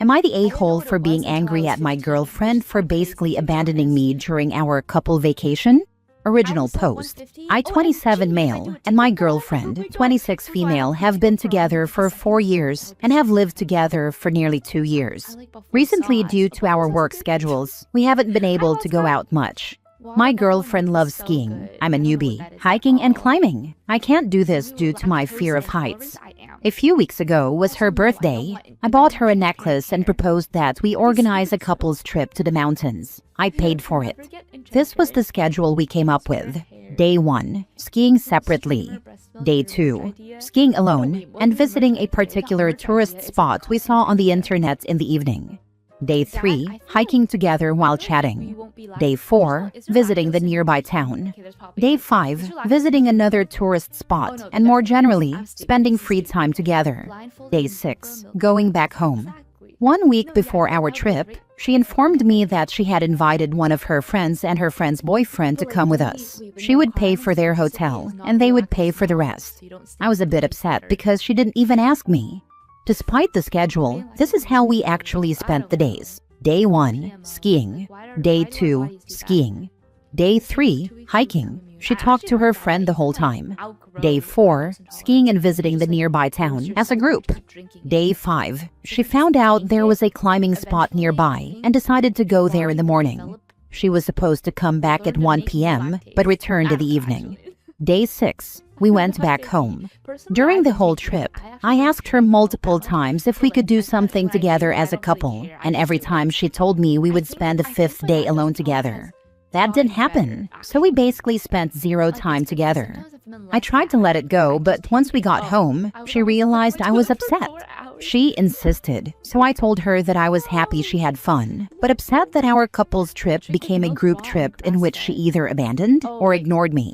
Am I the a-hole for being angry at my girlfriend for basically abandoning me during our couple vacation? Original post. I, 27 male, and my girlfriend, 26 female, have been together for 4 years and have lived together for nearly 2 years. Recently, due to our work schedules, we haven't been able to go out much. My girlfriend loves skiing. I'm a newbie. Hiking and climbing. I can't do this due to my fear of heights. A few weeks ago was her birthday. I bought her a necklace and proposed that we organize a couple's trip to the mountains. I paid for it. This was the schedule we came up with. Day 1, skiing separately. Day 2, skiing alone and visiting a particular tourist spot we saw on the internet in the evening. Day 3, hiking together while chatting. Day 4, visiting the nearby town. Day 5, visiting another tourist spot and more generally, spending free time together. Day 6, going back home. 1 week before our trip, she informed me that she had invited one of her friends and her friend's boyfriend to come with us. She would pay for their hotel and they would pay for the rest. I was a bit upset because she didn't even ask me. Despite the schedule, this is how we actually spent the days. Day 1, skiing. Day 2, skiing. Day 3, hiking. She talked to her friend the whole time. Day 4, skiing and visiting the nearby town as a group. Day 5, she found out there was a climbing spot nearby and decided to go there in the morning. She was supposed to come back at 1 p.m. but returned in the evening. Day 6, we went back home. During the whole trip, I asked her multiple times if we could do something together as a couple, and every time she told me we would spend the 5th day alone together. That didn't happen, so we basically spent 0 time together. I tried to let it go, but once we got home, she realized I was upset. She insisted, so I told her that I was happy she had fun, but upset that our couple's trip became a group trip in which she either abandoned or ignored me.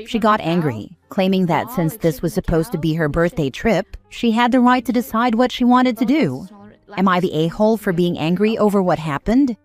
She got angry, claiming that since this was supposed to be her birthday trip, she had the right to decide what she wanted to do. Am I the a-hole for being angry over what happened?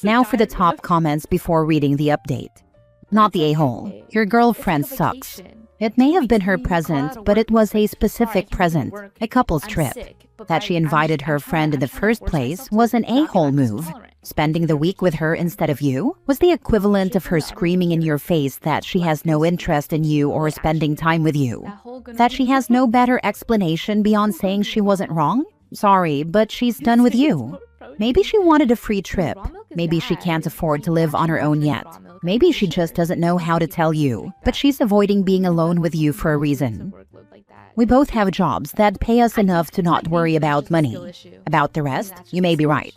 Now for the top comments before reading the update. Not the a-hole. Your girlfriend sucks. It may have been her present, but it was a specific present, a couple's trip. That she invited her friend in the first place was an a-hole move. Spending the week with her instead of you was the equivalent of her screaming in your face that she has no interest in you or spending time with you. That she has no better explanation beyond saying she wasn't wrong? Sorry, but she's done with you. Maybe she wanted a free trip. Maybe she can't afford to live on her own yet. Maybe she just doesn't know how to tell you, but she's avoiding being alone with you for a reason. We both have jobs that pay us enough to not worry about money. About the rest, you may be right.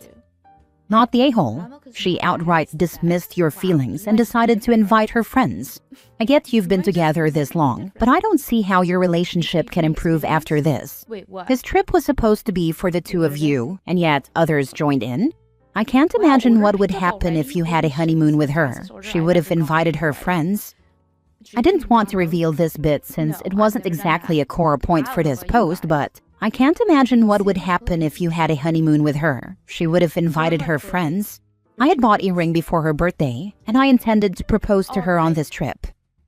Not the a-hole. She outright dismissed your feelings and decided to invite her friends. I get you've been together this long, but I don't see how your relationship can improve after this. This trip was supposed to be for the two of you, and yet others joined in? I can't imagine what would happen if you had a honeymoon with her. She would have invited her friends. I didn't want to reveal this bit since it wasn't exactly a core point for this post, but I can't imagine what would happen if you had a honeymoon with her. She would have invited her friends. I had bought a ring before her birthday, and I intended to propose to her on this trip.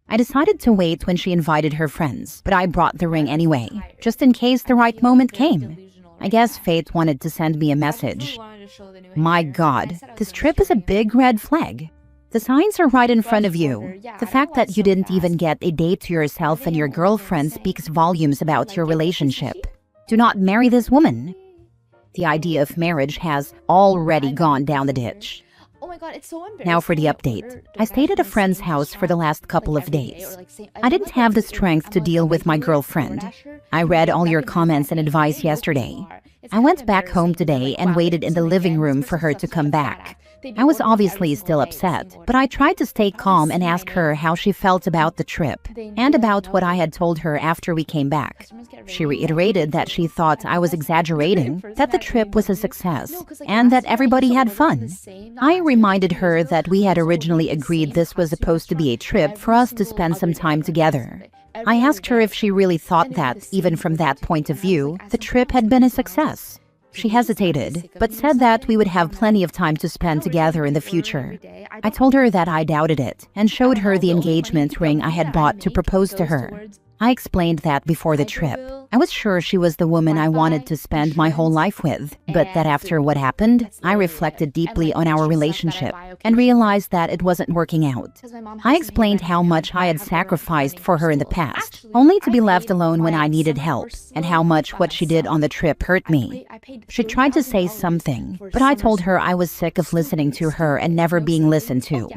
I decided to wait when she invited her friends, but I brought the ring anyway, just in case the right moment came. I guess fate wanted to send me a message. My God, this trip is a big red flag. The signs are right in front of you. The fact that you didn't even get a date to yourself and your girlfriend speaks volumes about your relationship. Do not marry this woman. The idea of marriage has already gone down the ditch. Now for the update. I stayed at a friend's house for the last couple of days. I didn't have the strength to deal with my girlfriend. I read all your comments and advice yesterday. I went back home today and waited in the living room for her to come back. I was obviously still upset, but I tried to stay calm and ask her how she felt about the trip and about what I had told her after we came back. She reiterated that she thought I was exaggerating, that the trip was a success, and that everybody had fun. I reminded her that we had originally agreed this was supposed to be a trip for us to spend some time together. I asked her if she really thought that, even from that point of view, the trip had been a success. She hesitated, but said that we would have plenty of time to spend together in the future. I told her that I doubted it, and showed her the engagement ring I had bought to propose to her. I explained that before the trip. I was sure she was the woman I wanted to spend my whole life with, but that after what happened, I reflected deeply on our relationship and realized that it wasn't working out. I explained how much I had sacrificed for her in the past, only to be left alone when I needed help, and how much what she did on the trip hurt me. She tried to say something, but I told her I was sick of listening to her and never being listened to.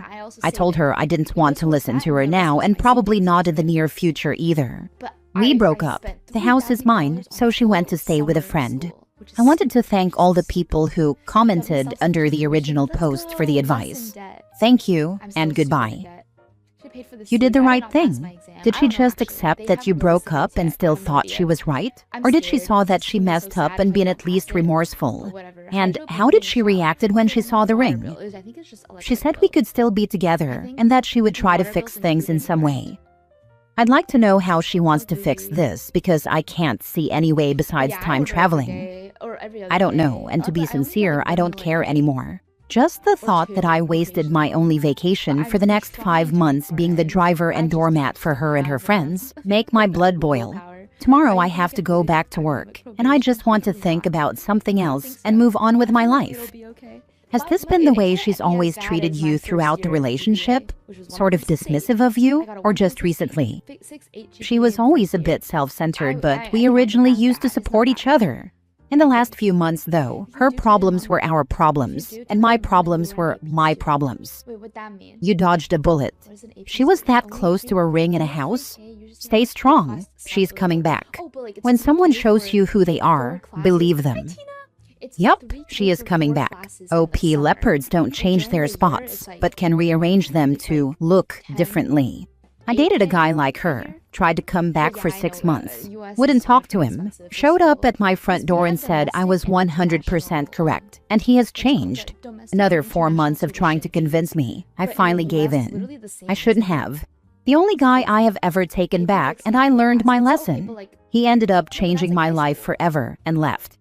I told her I didn't want to listen to her now and probably not in the near future either. We broke up. The house is mine, so she went to stay with a friend. I wanted to thank all the people who commented under the original post for the advice. Thank you and goodbye. You did the right thing. Did she just accept that you broke up and still thought she was right? Or did she saw that she messed up and been at least remorseful? And how did she reacted when she saw the ring? She said we could still be together and that she would try to fix things in some way. I'd like to know how she wants to fix this because I can't see any way besides time traveling. I don't know, and to be sincere, I don't care anymore. Just the thought that I wasted my only vacation for the next 5 months being the driver and doormat for her and her friends make my blood boil. Tomorrow I have to go back to work, and I just want to think about something else and move on with my life. Has this been the way she's always treated you throughout the relationship? Sort of dismissive of you, or just recently? She was always a bit self-centered, but we originally used to support each other. In the last few months, though, her problems were our problems, and my problems were my problems. You dodged a bullet. She was that close to a ring in a house? Stay strong. She's coming back. When someone shows you who they are, believe them. Yup, she is coming back. OP leopards don't change their spots, but can rearrange them to look differently. I dated a guy like her, tried to come back for 6 months, wouldn't talk to him, showed up at my front door and said I was 100% correct, and he has changed. Another 4 months of trying to convince me. I finally gave in. I shouldn't have. The only guy I have ever taken back, and I learned my lesson. He ended up changing my life forever and left.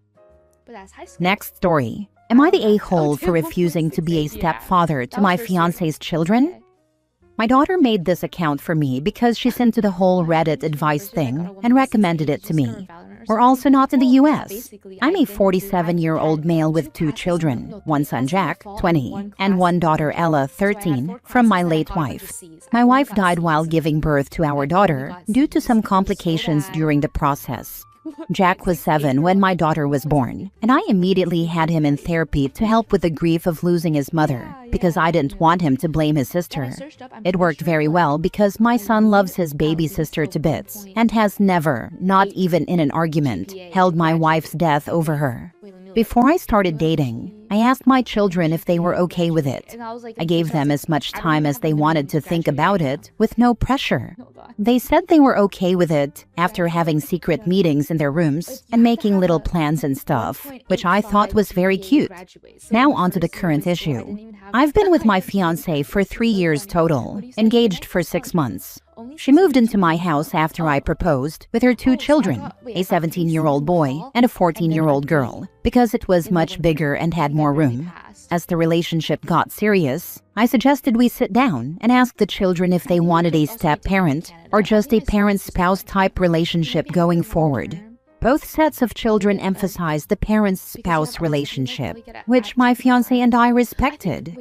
Next story. Am I the a-hole for refusing to be a stepfather to my fiancé's children? My daughter made this account for me because she's into the whole Reddit advice thing and recommended it to me. We're also not in the US. I'm a 47-year-old male with 2 children, one son Jack, 20, and one daughter Ella, 13, from my late wife. My wife died while giving birth to our daughter due to some complications during the process. Jack was 7 when my daughter was born, and I immediately had him in therapy to help with the grief of losing his mother, because I didn't want him to blame his sister. It worked very well because my son loves his baby sister to bits, and has never, not even in an argument, held my wife's death over her. Before I started dating, I asked my children if they were okay with it. I gave them as much time as they wanted to think about it, with no pressure. They said they were okay with it after having secret meetings in their rooms and making little plans and stuff, which I thought was very cute. Now onto the current issue. I've been with my fiancé for 3 years total, engaged for 6 months. She moved into my house after I proposed with her 2 children, a 17-year-old boy and a 14-year-old girl, because it was much bigger and had more room. As the relationship got serious, I suggested we sit down and ask the children if they wanted a step-parent or just a parent-spouse type relationship going forward. Both sets of children emphasized the parent-spouse relationship, which my fiancé and I respected.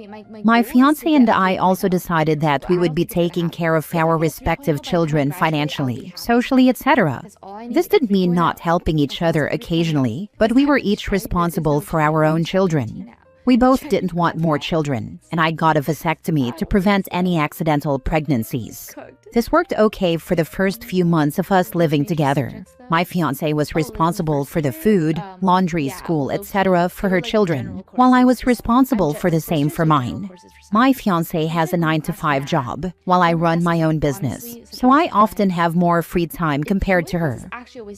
My fiancé and I also decided that we would be taking care of our respective children financially, socially, etc. This didn't mean not helping each other occasionally, but we were each responsible for our own children. We both didn't want more children, and I got a vasectomy to prevent any accidental pregnancies. This worked okay for the first few months of us living together. My fiancé was responsible for the food, laundry, school, etc. for her children, while I was responsible for the same for mine. My fiancé has a 9-to-5 job, while I run my own business, so I often have more free time compared to her.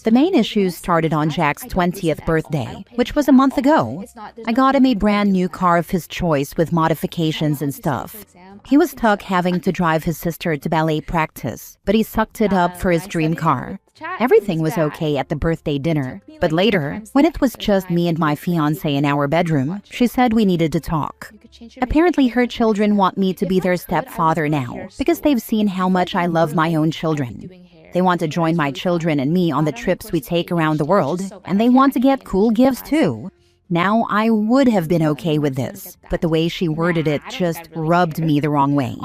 The main issues started on Jack's 20th birthday, which was a month ago. I got him a brand new car of his choice with modifications and stuff. He was stuck having to drive his sister to ballet practice, but he sucked it up for his dream car. Everything was okay at the birthday dinner, but later, when it was just me and my fiancé in our bedroom, she said we needed to talk. Apparently her children want me to be their stepfather now, because they've seen how much I love my own children. They want to join my children and me on the trips we take around the world, and they want to get cool gifts too. Now, I would have been okay with this, but the way she worded it just rubbed me the wrong way.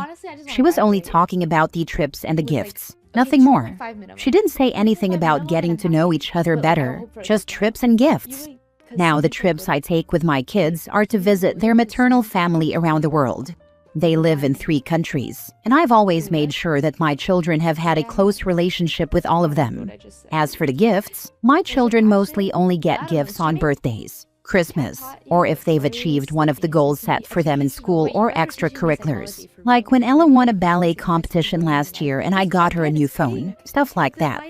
She was only talking about the trips and the gifts, nothing more. She didn't say anything about getting to know each other better, just trips and gifts. Now, the trips I take with my kids are to visit their maternal family around the world. They live in 3 countries, and I've always made sure that my children have had a close relationship with all of them. As for the gifts, my children mostly only get gifts on birthdays, Christmas, or if they've achieved one of the goals set for them in school or extracurriculars. Like when Ella won a ballet competition last year and I got her a new phone, stuff like that.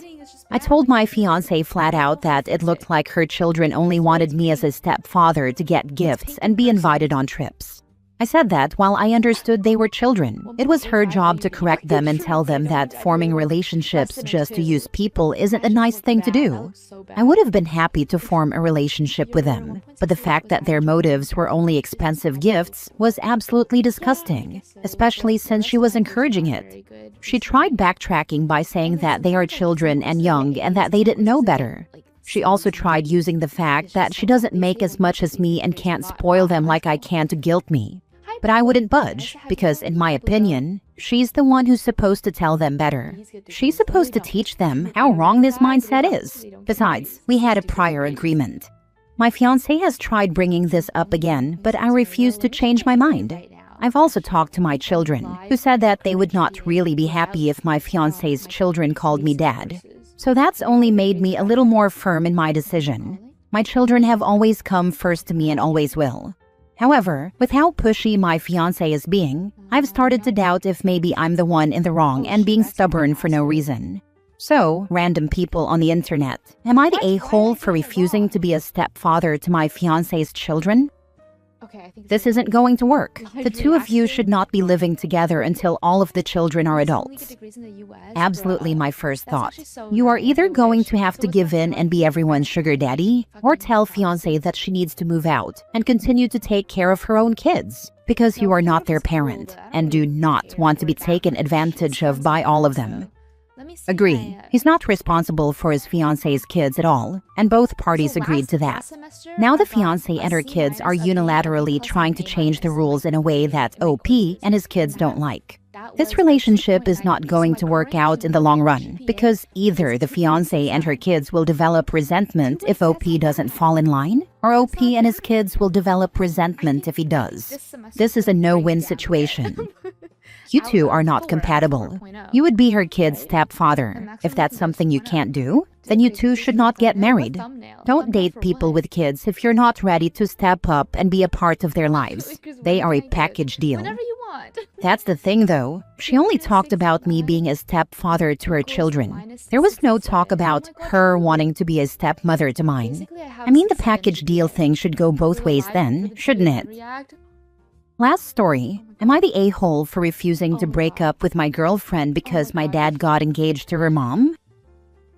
I told my fiancé flat out that it looked like her children only wanted me as a stepfather to get gifts and be invited on trips. I said that while I understood they were children, it was her job to correct them and tell them that forming relationships just to use people isn't a nice thing to do. I would have been happy to form a relationship with them, but the fact that their motives were only expensive gifts was absolutely disgusting, especially since she was encouraging it. She tried backtracking by saying that they are children and young and that they didn't know better. She also tried using the fact that she doesn't make as much as me and can't spoil them like I can to guilt me. But I wouldn't budge, because in my opinion, she's the one who's supposed to tell them better. She's supposed to teach them how wrong this mindset is. Besides, we had a prior agreement. My fiancé has tried bringing this up again, but I refuse to change my mind. I've also talked to my children, who said that they would not really be happy if my fiancé's children called me dad. So that's only made me a little more firm in my decision. My children have always come first to me and always will. However, with how pushy my fiancé is being, I've started to doubt if maybe I'm the one in the wrong and being stubborn for no reason. So, random people on the internet, am I the a-hole for refusing to be a stepfather to my fiancé's children? This isn't going to work. The 2 of you should not be living together until all of the children are adults. Absolutely my first thought. You are either going to have to give in and be everyone's sugar daddy, or tell fiancé that she needs to move out and continue to take care of her own kids, because you are not their parent and do not want to be taken advantage of by all of them. Agree. He's not responsible for his fiancé's kids at all, and both parties agreed to that. Now the fiancé and her kids are unilaterally trying to change the rules in a way that OP and his kids don't like. This relationship is not going to work out in the long run, because either the fiancé and her kids will develop resentment if OP doesn't fall in line, or OP and his kids will develop resentment if he does. This is a no-win situation. You 2 are not compatible. You would be her kid's stepfather. If that's something you can't do, then you 2 should not get married. Don't date people with kids if you're not ready to step up and be a part of their lives. They are a package deal. That's the thing though. She only talked about me being a stepfather to her children. There was no talk about her wanting to be a stepmother to mine. I mean, the package deal thing should go both ways then, shouldn't it? Last story. Am I the a-hole for refusing to break up with my girlfriend because my dad got engaged to her mom?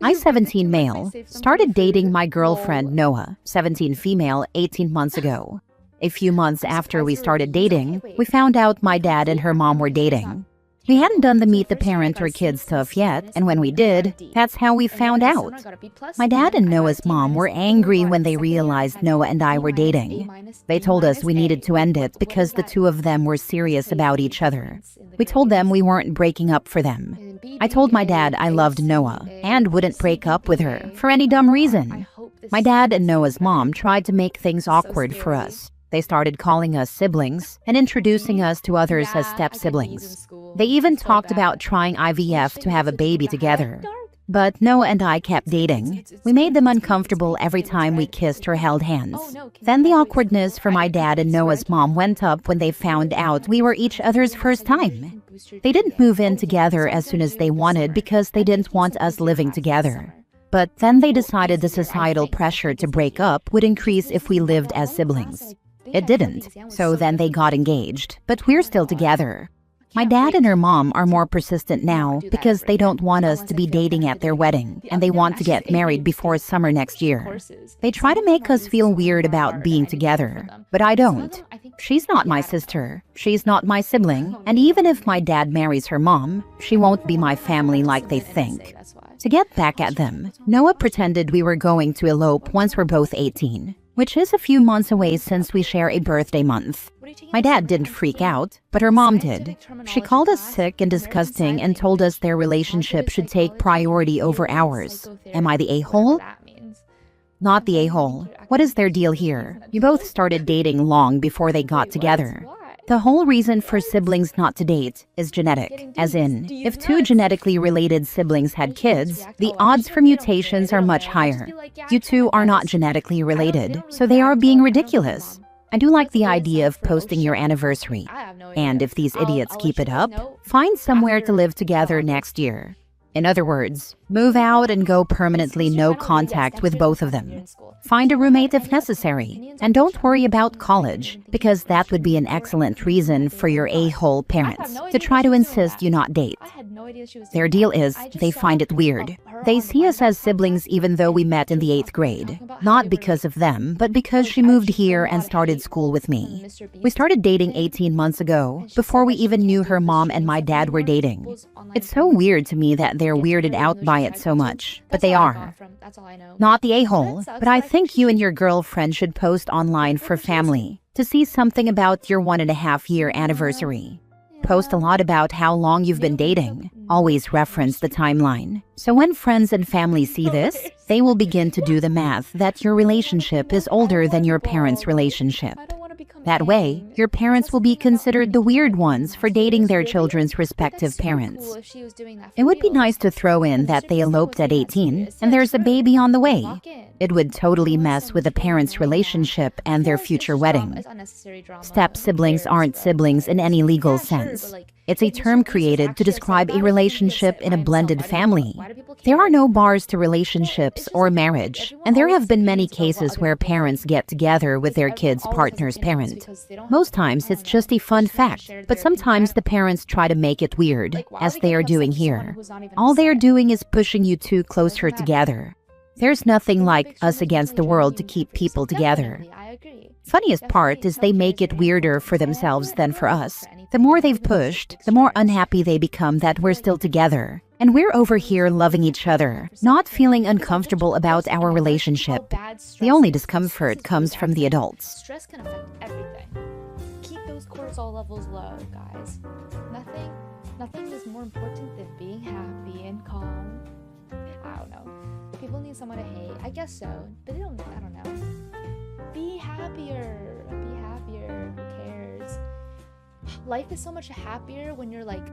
I, 17 male, started dating my girlfriend Noah, 17 female, 18 months ago. A few months after we started dating, we found out my dad and her mom were dating. We hadn't done the meet the parent or kid stuff yet, and when we did, that's how we found out. My dad and Noah's mom were angry when they realized Noah and I were dating. They told us we needed to end it because the 2 of them were serious about each other. We told them we weren't breaking up for them. I told my dad I loved Noah and wouldn't break up with her for any dumb reason. My dad and Noah's mom tried to make things awkward for us. They started calling us siblings and introducing us to others as step-siblings. They even talked about trying IVF to have a baby together. But Noah and I kept dating. We made them uncomfortable every time we kissed or held hands. Then the awkwardness for my dad and Noah's mom went up when they found out we were each other's first time. They didn't move in together as soon as they wanted because they didn't want us living together. But then they decided the societal pressure to break up would increase if we lived as siblings. It didn't, so then they got engaged, but we're still together. My dad and her mom are more persistent now because they don't want us to be dating at their wedding, and they want to get married before summer next year. They try to make us feel weird about being together, but I don't. She's not my sister, she's not my sibling, and even if my dad marries her mom, she won't be my family like they think. To get back at them, Noah pretended we were going to elope once we're both 18, which is a few months away since we share a birthday month. My dad didn't freak out, but her mom did. She called us sick and disgusting and told us their relationship should take priority over ours. Am I the a-hole? Not the a-hole. What is their deal here? You both started dating long before they got together. The whole reason for siblings not to date is genetic, as in, if two genetically related siblings had kids, the odds for mutations are much higher. You two are not genetically related, so they are being ridiculous. I do like the idea of posting your anniversary. And if these idiots keep it up, find somewhere to live together next year. In other words, move out and go permanently no contact with both of them. Find a roommate if necessary, and don't worry about college, because that would be an excellent reason for your a-hole parents to try to insist you not date. Their deal is, they find it weird. They see us as siblings even though we met in the 8th grade. Not because of them, but because she moved here and started school with me. We started dating 18 months ago, before we even knew her mom and my dad were dating. It's so weird to me that they're weirded out by it so much, but they are. Not the a-hole, but I think you and your girlfriend should post online for family to see something about your 1.5-year anniversary. Post a lot about how long you've been dating. Always reference the timeline. So when friends and family see this, they will begin to do the math that your relationship is older than your parents' relationship. That way, your parents will be considered the weird ones for dating their children's respective parents. It would be nice to throw in that they eloped at 18 and there's a baby on the way. It would totally mess with the parents' relationship and their future wedding. Step-siblings aren't siblings in any legal sense. It's a term created to describe a relationship in a blended family. There are no bars to relationships or marriage, and there have been many cases where parents get together with their kids' partner's parent. Most times it's just a fun fact, but sometimes the parents try to make it weird, as they are doing here. All they are doing is pushing you two closer together. There's nothing like us against the world to keep people together. Funniest part is they make it weirder for themselves than for us. The more they've pushed, the more unhappy they become that we're still together. And we're over here loving each other, not feeling uncomfortable about our relationship. The only discomfort comes from the adults. Stress can affect everything. Keep those cortisol levels low, guys. Nothing is more important than being happy and calm. I don't know. People need someone to hate. I guess so, but I don't know. Be happier. Be happier. Who cares? Life is so much happier when you're like